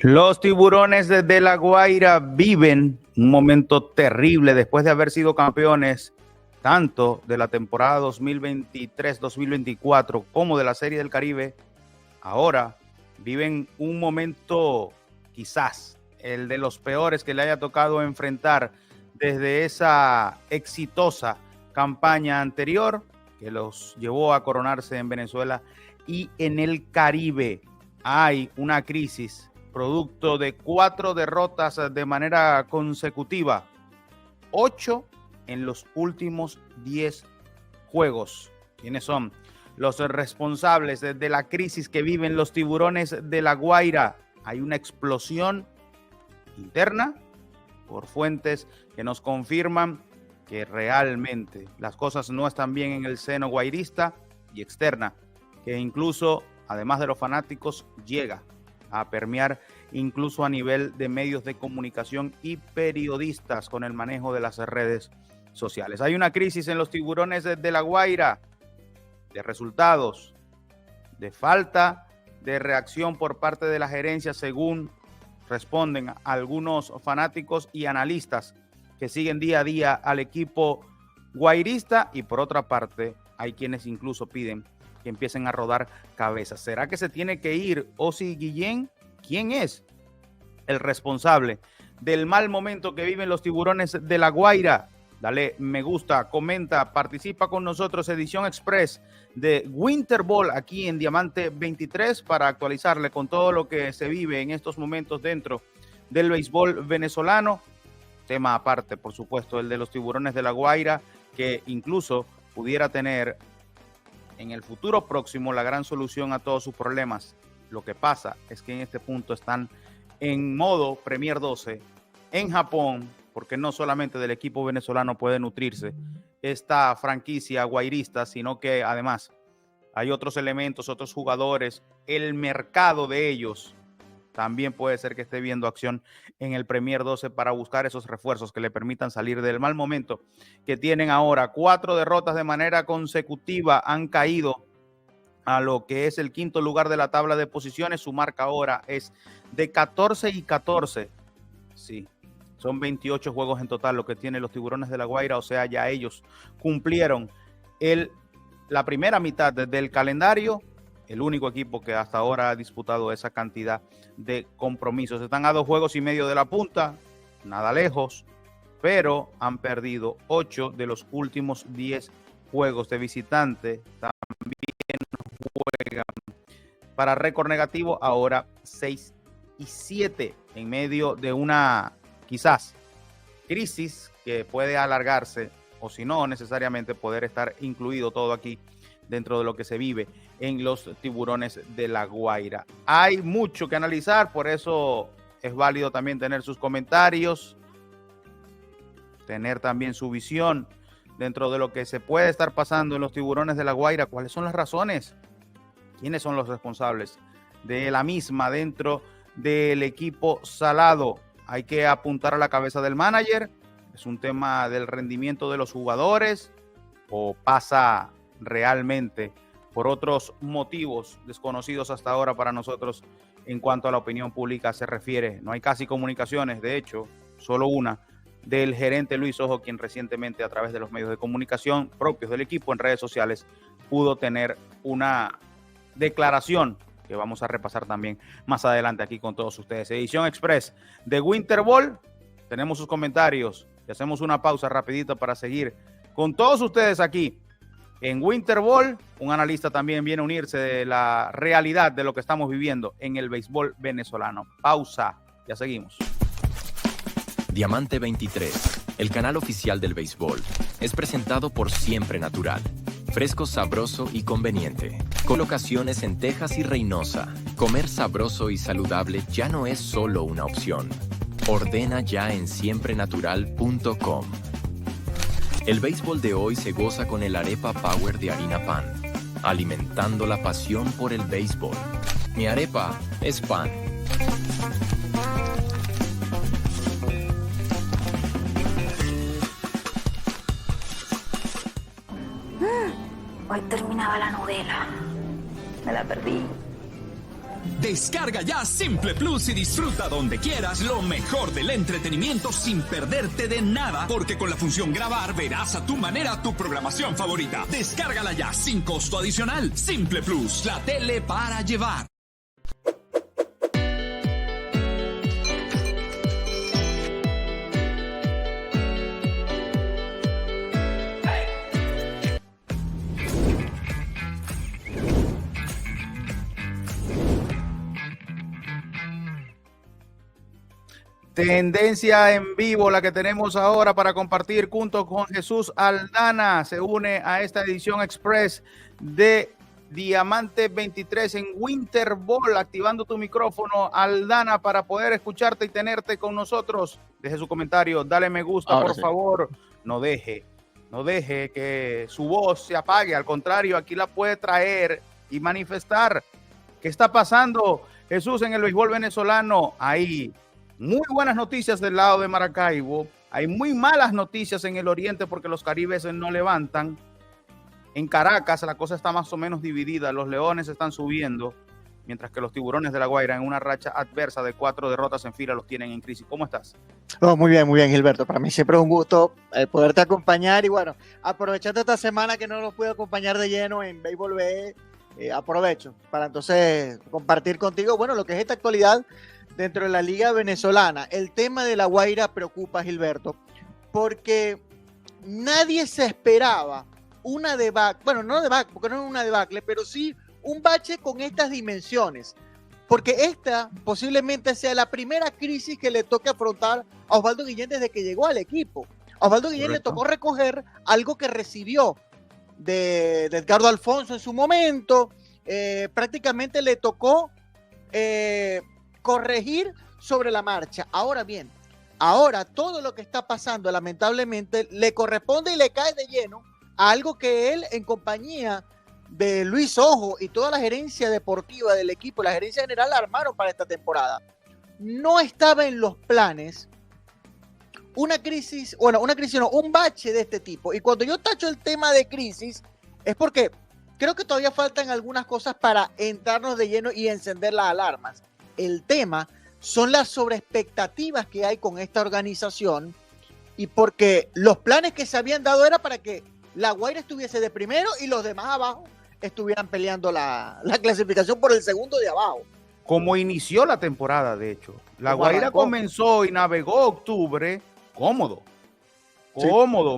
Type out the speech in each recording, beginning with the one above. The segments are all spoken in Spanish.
Los Tiburones de La Guaira viven un momento terrible después de haber sido campeones tanto de la temporada 2023-2024 como de la Serie del Caribe. Ahora viven un momento quizás el de los peores que le haya tocado enfrentar desde esa exitosa campaña anterior que los llevó a coronarse en Venezuela y en el Caribe. Hay una crisis producto de 4 derrotas de manera consecutiva, 8 en los últimos 10 juegos. ¿Quiénes son los responsables de la crisis que viven los Tiburones de La Guaira? Hay una explosión interna por fuentes que nos confirman que realmente las cosas no están bien en el seno guairista, y externa, que incluso, además de los fanáticos, llega a permear incluso a nivel de medios de comunicación y periodistas con el manejo de las redes sociales. Hay una crisis en los Tiburones de La Guaira, de resultados, de falta de reacción por parte de la gerencia, según responden algunos fanáticos y analistas que siguen día a día al equipo guairista, y por otra parte hay quienes incluso piden que empiecen a rodar cabezas. ¿Será que se tiene que ir Osi Guillén? ¿Quién es el responsable del mal momento que viven los Tiburones de La Guaira? Dale me gusta, comenta, participa con nosotros. Edición Express de Winter Ball aquí en Diamante 23 para actualizarle con todo lo que se vive en estos momentos dentro del béisbol venezolano. Tema aparte, por supuesto, el de los Tiburones de La Guaira, que incluso pudiera tener en el futuro próximo la gran solución a todos sus problemas. Lo que pasa es que en este punto están en modo Premier 12 en Japón, porque no solamente del equipo venezolano puede nutrirse esta franquicia guairista, sino que además hay otros elementos, otros jugadores, el mercado de ellos también puede ser que esté viendo acción en el Premier 12 para buscar esos refuerzos que le permitan salir del mal momento que tienen ahora. 4 derrotas de manera consecutiva, han caído a lo que es el quinto lugar de la tabla de posiciones. Su marca ahora es de 14-14. Sí, son 28 juegos en total lo que tienen los Tiburones de La Guaira, o sea, ya ellos cumplieron la primera mitad del calendario. El único equipo que hasta ahora ha disputado esa cantidad de compromisos. Están a 2 juegos y medio de la punta, nada lejos, pero han perdido 8 de los últimos 10 juegos de visitante. También juegan para récord negativo, ahora 6-7, en medio de una quizás crisis que puede alargarse, o si no necesariamente poder estar incluido todo aquí dentro de lo que se vive en los Tiburones de La Guaira. Hay mucho que analizar, por eso es válido también tener sus comentarios, tener también su visión dentro de lo que se puede estar pasando en los Tiburones de La Guaira. ¿Cuáles son las razones? ¿Quiénes son los responsables de la misma dentro del equipo salado? Hay que apuntar a la cabeza del manager. ¿Es un tema del rendimiento de los jugadores o pasa realmente por otros motivos desconocidos hasta ahora para nosotros en cuanto a la opinión pública se refiere? No hay casi comunicaciones, de hecho, solo una del gerente Luis Ojo, quien recientemente a través de los medios de comunicación propios del equipo en redes sociales pudo tener una declaración que vamos a repasar también más adelante aquí con todos ustedes. Edición Express de Winter Ball, tenemos sus comentarios y hacemos una pausa rapidito para seguir con todos ustedes aquí en Winter Ball. Un analista también viene a unirse de la realidad de lo que estamos viviendo en el béisbol venezolano. Pausa, ya seguimos. Diamante 23, el canal oficial del béisbol, es presentado por Siempre Natural. Fresco, sabroso y conveniente. Colocaciones en Texas y Reynosa. Comer sabroso y saludable ya no es solo una opción. Ordena ya en siemprenatural.com. El béisbol de hoy se goza con el Arepa Power de harina pan, alimentando la pasión por el béisbol. Mi arepa es pan. Hoy terminaba la novela. Me la perdí. Descarga ya Simple Plus y disfruta donde quieras lo mejor del entretenimiento sin perderte de nada, porque con la función grabar verás a tu manera tu programación favorita. Descárgala ya sin costo adicional. Simple Plus, la tele para llevar. Tendencia en vivo, la que tenemos ahora para compartir junto con Jesús Aldana. Se une a esta edición express de Diamante 23 en Winter Ball. Activando tu micrófono, Aldana, para poder escucharte y tenerte con nosotros. Deje su comentario, dale me gusta, ahora por favor. No deje que su voz se apague. Al contrario, aquí la puede traer y manifestar. ¿Qué está pasando, Jesús, en el béisbol venezolano? Ahí. Muy buenas noticias del lado de Maracaibo. Hay muy malas noticias en el oriente porque los caribes no levantan. En Caracas la cosa está más o menos dividida. Los Leones están subiendo, mientras que los Tiburones de La Guaira, en una racha adversa de 4 derrotas en fila, los tienen en crisis. ¿Cómo estás? Oh, muy bien, Gilberto. Para mí siempre es un gusto poderte acompañar. Y bueno, aprovechando esta semana que no los puedo acompañar de lleno en Béisbol BE, aprovecho para entonces compartir contigo, bueno, lo que es esta actualidad dentro de la liga venezolana. El tema de La Guaira preocupa, Gilberto, porque nadie se esperaba una debacle, bueno, no debacle, porque no es una debacle, pero sí un bache con estas dimensiones, porque esta posiblemente sea la primera crisis que le toque afrontar a Osvaldo Guillén desde que llegó al equipo. A Osvaldo Guillén le tocó recoger algo que recibió de Edgardo Alfonso en su momento. Prácticamente le tocó corregir sobre la marcha. Ahora bien, ahora todo lo que está pasando lamentablemente le corresponde y le cae de lleno a algo que él, en compañía de Luis Ojo y toda la gerencia deportiva del equipo, la gerencia general, armaron para esta temporada. No estaba en los planes un bache de este tipo. Y cuando yo tacho el tema de crisis es porque creo que todavía faltan algunas cosas para entrarnos de lleno y encender las alarmas. El tema son las sobreexpectativas que hay con esta organización, y porque los planes que se habían dado era para que La Guaira estuviese de primero y los demás abajo estuvieran peleando la clasificación por el segundo de abajo. Como inició la temporada, de hecho. La Guaira comenzó y navegó octubre cómodo. Sí.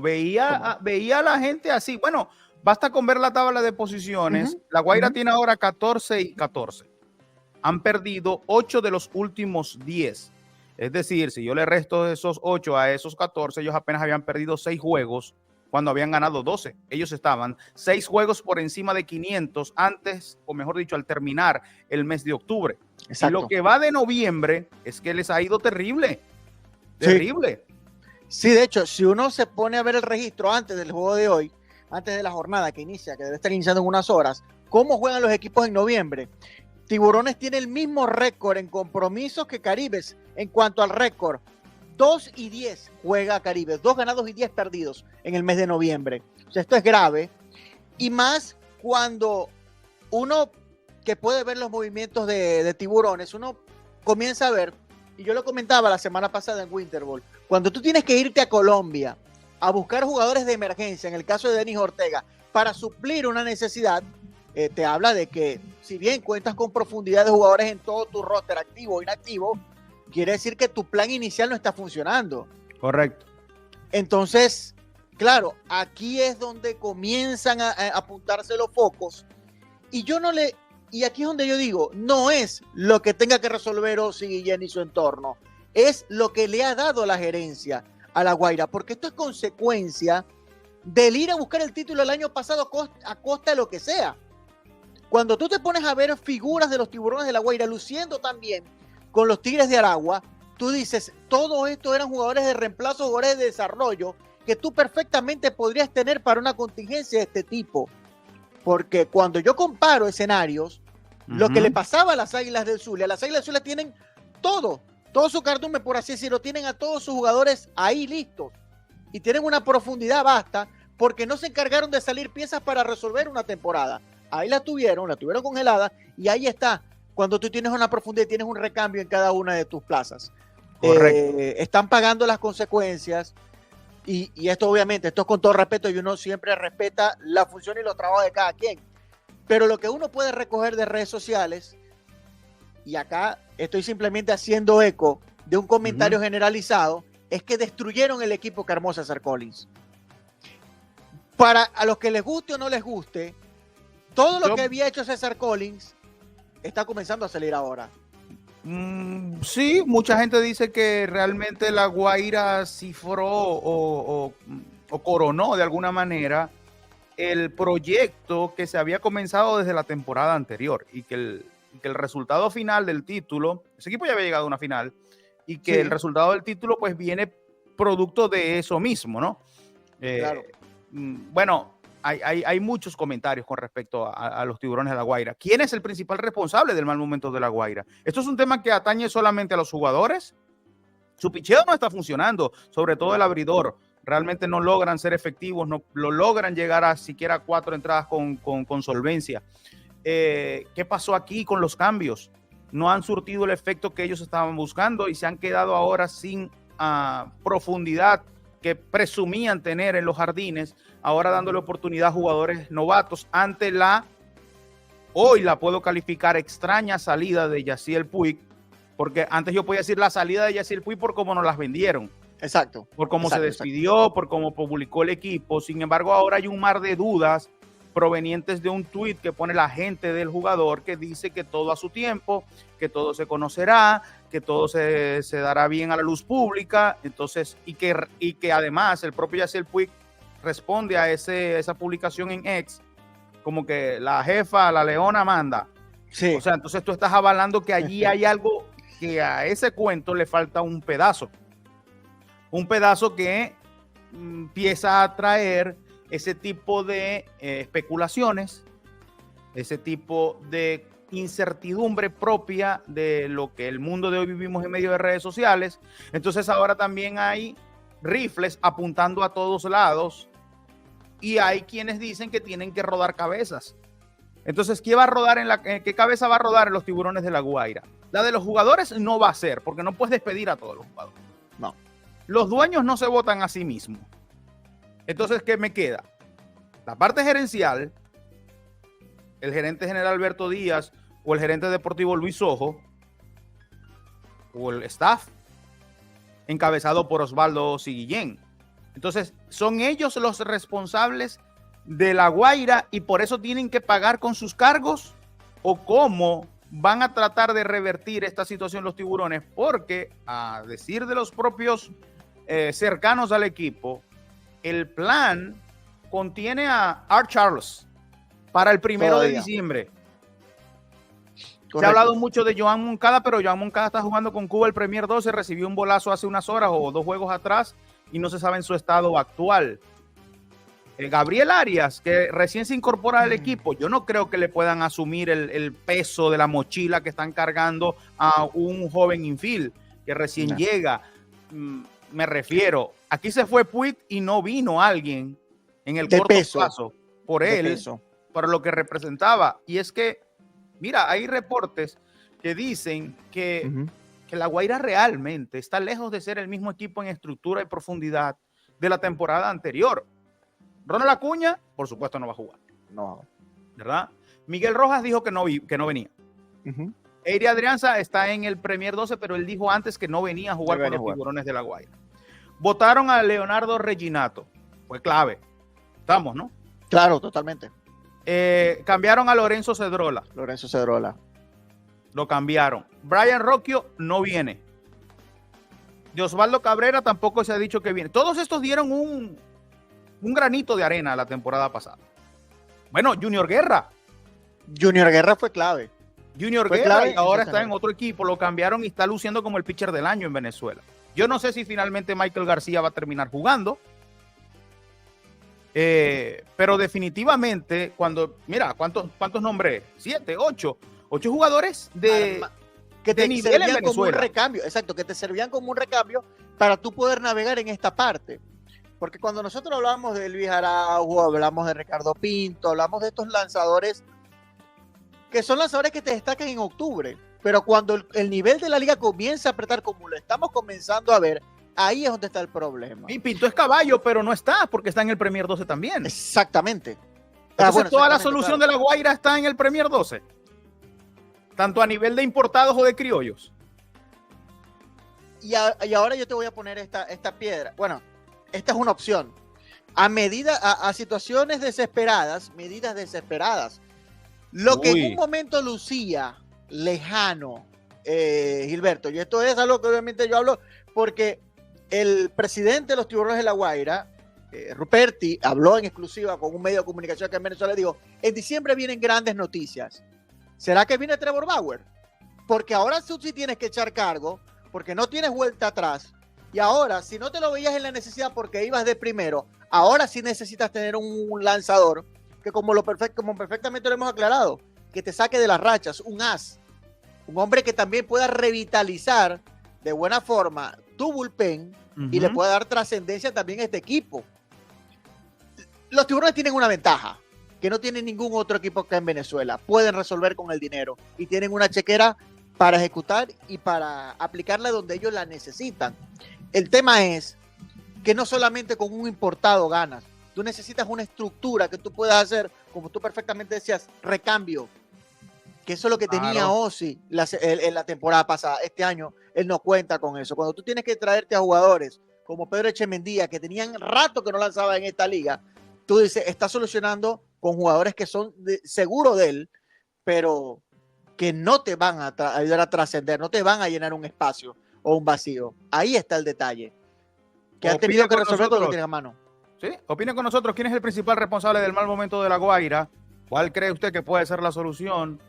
Veía a la gente así. Bueno, basta con ver la tabla de posiciones. La Guaira tiene ahora 14 y 14. Han perdido 8 de los últimos 10. Es decir, si yo le resto esos 8 a esos 14, ellos apenas habían perdido 6 juegos cuando habían ganado 12. Ellos estaban 6 juegos por encima de 500 antes, o mejor dicho, al terminar el mes de octubre. Exacto. Y lo que va de noviembre es que les ha ido terrible. Terrible. Sí, de hecho, si uno se pone a ver el registro antes del juego de hoy, antes de la jornada que inicia, que debe estar iniciando en unas horas, ¿cómo juegan los equipos en noviembre? Tiburones tiene el mismo récord en compromisos que Caribes en cuanto al récord. 2-10 juega Caribes, 2 ganados y 10 perdidos en el mes de noviembre. O sea, esto es grave. Y más cuando uno que puede ver los movimientos de Tiburones, uno comienza a ver, y yo lo comentaba la semana pasada en Winter Ball, cuando tú tienes que irte a Colombia a buscar jugadores de emergencia, en el caso de Denis Ortega, para suplir una necesidad, te habla de que si bien cuentas con profundidad de jugadores en todo tu roster, activo o inactivo, quiere decir que tu plan inicial no está funcionando. Correcto. Entonces, claro, aquí es donde comienzan a apuntarse los focos, y aquí es donde yo digo, no es lo que tenga que resolver Ozzy Guillén y su entorno, es lo que le ha dado la gerencia a La Guaira, porque esto es consecuencia del ir a buscar el título el año pasado a costa de lo que sea. Cuando tú te pones a ver figuras de los Tiburones de La Guaira luciendo también con los Tigres de Aragua, tú dices, todos estos eran jugadores de reemplazo, jugadores de desarrollo que tú perfectamente podrías tener para una contingencia de este tipo. Porque cuando yo comparo escenarios, lo que le pasaba a las Águilas del Zulia, las Águilas del Zulia tienen todo su cardumen, por así decirlo, tienen a todos sus jugadores ahí listos y tienen una profundidad vasta porque no se encargaron de salir piezas para resolver una temporada. Ahí la tuvieron congelada y ahí está. cuando tú tienes una profundidad y tienes un recambio en cada una de tus plazas. Correcto. Están pagando las consecuencias y esto obviamente, esto es con todo respeto y uno siempre respeta la función y los trabajos de cada quien. Pero lo que uno puede recoger de redes sociales, y acá estoy simplemente haciendo eco de un comentario generalizado, es que destruyeron el equipo que armó César Collins. Para a los que les guste o no les guste, todo lo que había hecho César Collins está comenzando a salir ahora. Sí, mucha gente dice que realmente La Guaira cifró o coronó de alguna manera el proyecto que se había comenzado desde la temporada anterior y que el resultado final del título, ese equipo ya había llegado a una final, y que el resultado del título pues viene producto de eso mismo, ¿no? Claro. Bueno, hay muchos comentarios con respecto a los Tiburones de La Guaira. ¿Quién es el principal responsable del mal momento de La Guaira? Esto es un tema que atañe solamente a los jugadores. Su picheo no está funcionando, sobre todo el abridor. Realmente no logran ser efectivos, no lo logran llegar a siquiera 4 entradas con solvencia. ¿Qué pasó aquí con los cambios? No han surtido el efecto que ellos estaban buscando y se han quedado ahora sin profundidad que presumían tener en los jardines, ahora dándole oportunidad a jugadores novatos ante hoy la puedo calificar extraña salida de Yasiel Puig, porque antes yo podía decir la salida de Yasiel Puig por cómo nos las vendieron. Exacto. Por cómo se despidió, por cómo publicó el equipo. Sin embargo, ahora hay un mar de dudas provenientes de un tuit que pone la gente del jugador que dice que todo a su tiempo, que todo se conocerá, que todo se dará bien a la luz pública. Entonces, y que además el propio Yasiel Puig responde a esa publicación en X como que la jefa, la leona manda. Sí. O sea, entonces tú estás avalando que allí hay algo que a ese cuento le falta un pedazo. Un pedazo que empieza a traer ese tipo de especulaciones, ese tipo de incertidumbre propia de lo que el mundo de hoy vivimos en medio de redes sociales. Entonces ahora también hay rifles apuntando a todos lados y hay quienes dicen que tienen que rodar cabezas. Entonces, ¿qué cabeza va a rodar en los Tiburones de La Guaira? La de los jugadores no va a ser, porque no puedes despedir a todos los jugadores. No. Los dueños no se votan a sí mismos. Entonces, ¿qué me queda? La parte gerencial, el gerente general Alberto Díaz o el gerente deportivo Luis Ojo o el staff encabezado por Osvaldo Siguillén. Entonces, son ellos los responsables de La Guaira y por eso tienen que pagar con sus cargos, o cómo van a tratar de revertir esta situación los Tiburones, porque a decir de los propios cercanos al equipo, el plan contiene a Art Charles para el 1 de diciembre. Correcto. Se ha hablado mucho de Joan Moncada, pero Joan Moncada está jugando con Cuba el Premier 12, recibió un bolazo hace unas horas o 2 juegos atrás y no se sabe en su estado actual. Gabriel Arias, que recién se incorpora al equipo, yo no creo que le puedan asumir el peso de la mochila que están cargando a un joven infield que recién llega. Me refiero, aquí se fue Puig y no vino alguien en el corto plazo por él, por lo que representaba. Y es que, mira, hay reportes que dicen que La Guaira realmente está lejos de ser el mismo equipo en estructura y profundidad de la temporada anterior. Ronald Acuña, por supuesto, no va a jugar. No. ¿Verdad? Miguel Rojas dijo que no venía. Eiri Adrianza está en el Premier 12, pero él dijo antes que no venía a jugar con los Tiburones de La Guaira. Votaron a Leonardo Reginato. Fue clave. Estamos, ¿no? Claro, totalmente. Cambiaron a Lorenzo Cedrola. Lo cambiaron. Brian Rocchio no viene. De Osvaldo Cabrera tampoco se ha dicho que viene. Todos estos dieron un granito de arena la temporada pasada. Bueno, Junior Guerra fue clave. Junior Guerra y ahora está en otro equipo. Lo cambiaron y está luciendo como el pitcher del año en Venezuela. Yo no sé si finalmente Michael García va a terminar jugando. Pero definitivamente, mira, ¿cuántos nombré? 7, 8 jugadores que te nivel en servían como un Venezuela. recambio, exacto, que te servían como un recambio para tú poder navegar en esta parte. Porque cuando nosotros hablamos de Luis Araujo, hablamos de Ricardo Pinto, hablamos de estos lanzadores que son lanzadores que te destacan en octubre, pero cuando el nivel de la liga comienza a apretar como lo estamos comenzando a ver, ahí es donde está el problema. Y Pinto es caballo, pero no está, porque está en el Premier 12 también. Exactamente. Entonces, toda la solución de la Guaira está en el Premier 12. Tanto a nivel de importados o de criollos. Y ahora yo te voy a poner esta piedra. Bueno, esta es una opción. A situaciones desesperadas, medidas desesperadas. Lo que en un momento lucía lejano, Gilberto, y esto es algo que obviamente yo hablo porque el presidente de los Tiburones de La Guaira, Ruperti, habló en exclusiva con un medio de comunicación que en Venezuela y dijo, en diciembre vienen grandes noticias. ¿Será que viene Trevor Bauer? Porque ahora tú sí tienes que echar cargo, porque no tienes vuelta atrás. Y ahora, si no te lo veías en la necesidad porque ibas de primero, ahora sí necesitas tener un lanzador que como perfectamente lo hemos aclarado, que te saque de las rachas, un as, un hombre que también pueda revitalizar de buena forma tu bullpen y le pueda dar trascendencia también a este equipo. Los Tiburones tienen una ventaja que no tiene ningún otro equipo acá en Venezuela. Pueden resolver con el dinero y tienen una chequera para ejecutar y para aplicarla donde ellos la necesitan. El tema es que no solamente con un importado ganas. Tú necesitas una estructura que tú puedas hacer, como tú perfectamente decías, recambio. Que eso es lo que tenía Ozzy en la temporada pasada. Este año él no cuenta con eso. Cuando tú tienes que traerte a jugadores como Pedro Echemendía, que tenían rato que no lanzaba en esta liga, tú dices, está solucionando con jugadores que son seguros de él, pero que no te van a ayudar a trascender, no te van a llenar un espacio o un vacío. Ahí está el detalle. Que has tenido que resolver con lo que tienes a mano. ¿Sí? Opine con nosotros. ¿Quién es el principal responsable del mal momento de La Guaira? ¿Cuál cree usted que puede ser la solución?